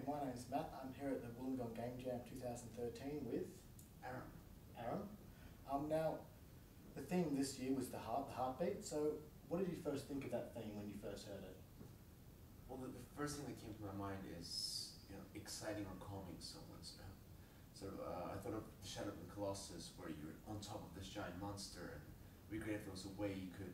my name's Matt. I'm here at the Wollongong Game Jam 2013 with Aaron. Now, the theme this year was the heartbeat. So, what did you first think of that theme when you first heard it? Well, the first thing that came to my mind is, exciting or calming someone. So I thought of the Shadow of the Colossus, where you're on top of this giant monster, and it'd be great if there was a way you could,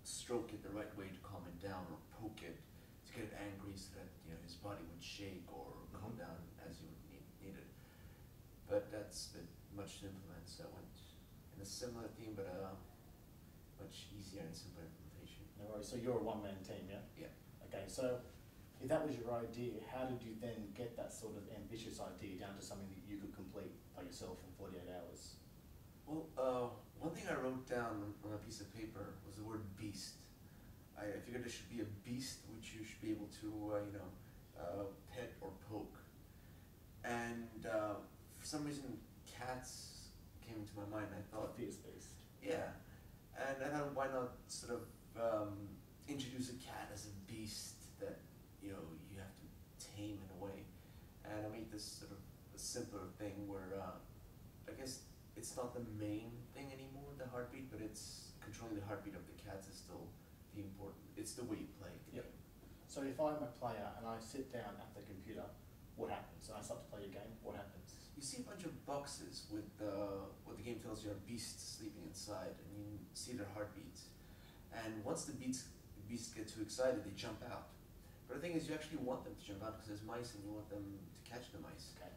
stroke it the right way to calm it down, or poke it to get it angry so that his body would shake or calm down as you would need it. But that's a bit much to implement, so I went in a similar theme, but much easier and simpler implementation. No worries. So you're a one-man team, yeah? Yeah. Okay. So, if that was your idea, how did you then get that sort of ambitious idea down to something that you could complete by yourself in 48 hours? Well, one thing I wrote down on a piece of paper was the word beast. I figured there should be a beast which you should be able to, pet or poke. And for some reason, cats came into my mind. I thought, fierce beast. Yeah, and I thought, why not sort of introduce a cat as a beast that you have to tame in a way. And I made this sort of a simpler thing where I guess it's not the main thing anymore, the heartbeat, but it's controlling the heartbeat of the cats is still the important. It's the way you play. Yep. So if I'm a player and I sit down at the computer, what happens? And I start to play a game, what happens? You see a bunch of boxes with what the game tells you are beasts sleeping inside, and you see their heartbeats. And once the beasts get too excited, they jump out. But the thing is, you actually want them to jump out because there's mice and you want them to catch the mice. Okay.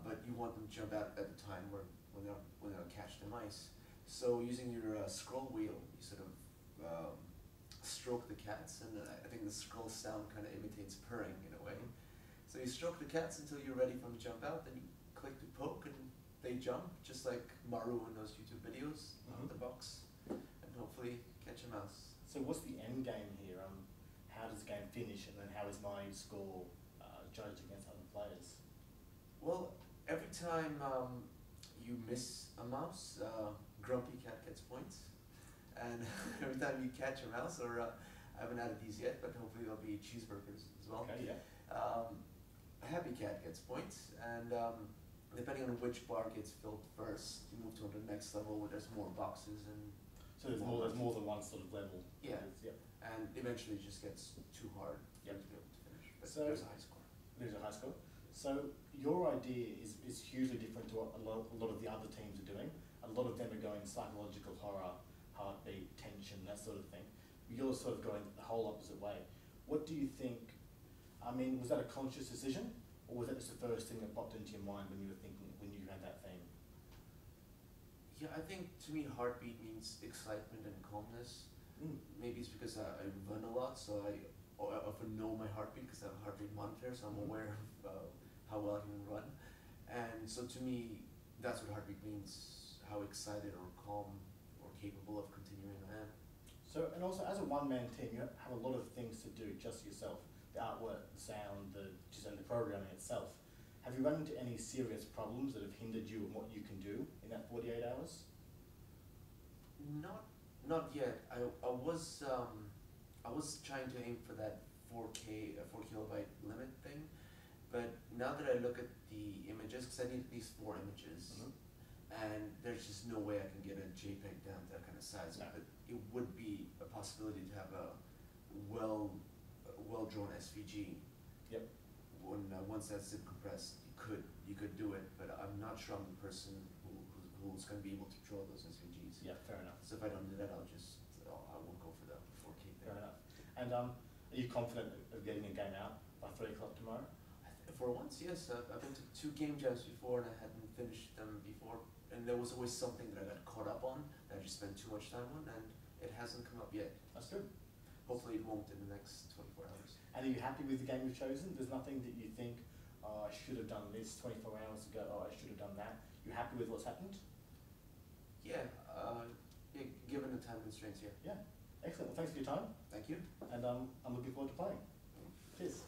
But you want them to jump out at the time when they'll catch the mice. So using your scroll wheel, you sort of stroke the cats, and I think the scroll sound kind of imitates purring in a way. So you stroke the cats until you're ready for them to jump out, then you click to poke and they jump, just like Maru in those YouTube videos of the box, and hopefully catch a mouse. So what's the end game here? How does the game finish, and then how is my score judged against other players? Well, every time you miss a mouse, Grumpy Cat gets points. And every time you catch a mouse, or I haven't added these yet, but hopefully there'll be cheeseburgers as well. Okay, yeah. Happy Cat gets points, and depending on which bar gets filled first, you move to the next level where there's more boxes and. So there's more than one sort of level. Yeah. Yep. And eventually it just gets too hard to be able to finish. But so there's a high score. There's a high score. So your idea is hugely different to what a lot of the other teams are doing. A lot of them are going psychological horror, heartbeat, tension, that sort of thing. You're sort of going the whole opposite way. What do you think? I mean, was that a conscious decision, or was that just the first thing that popped into your mind when you had that theme? Yeah, I think to me heartbeat means excitement and calmness. Maybe it's because I run a lot, so I often know my heartbeat because I have a heartbeat monitor, so I'm aware of how well I can run. And so to me, that's what heartbeat means, how excited or calm or capable of continuing I am. So, and also as a one-man team, you have a lot of things to do just yourself. The artwork, the sound, the programming itself. Have you run into any serious problems that have hindered you in what you can do in that 48 hours? Not yet. I was trying to aim for that 4 kilobyte limit thing, but now that I look at the images, because I need at least 4 images, and there's just no way I can get a JPEG down to that kind of size. No. But it would be a possibility to have a well-drawn SVG. Yep. Once that's zip compressed, you could do it, but I'm not sure I'm the person who's going to be able to draw those SVGs. Yeah, fair enough. So if I don't do that, I won't go for the 4K thing. Fair enough. And are you confident of getting a game out by 3 o'clock tomorrow? For once, yes. I've been to 2 game jams before, and I hadn't finished them before, and there was always something that I got caught up on that I just spent too much time on, and it hasn't come up yet. That's good. Hopefully it won't in the next 24 hours. And are you happy with the game you've chosen? There's nothing that you think, oh, I should have done this 24 hours ago, oh, I should have done that. You happy with what's happened? Yeah, given the time constraints, yeah. Yeah, excellent. Well, thanks for your time. Thank you. And I'm looking forward to playing. Cheers.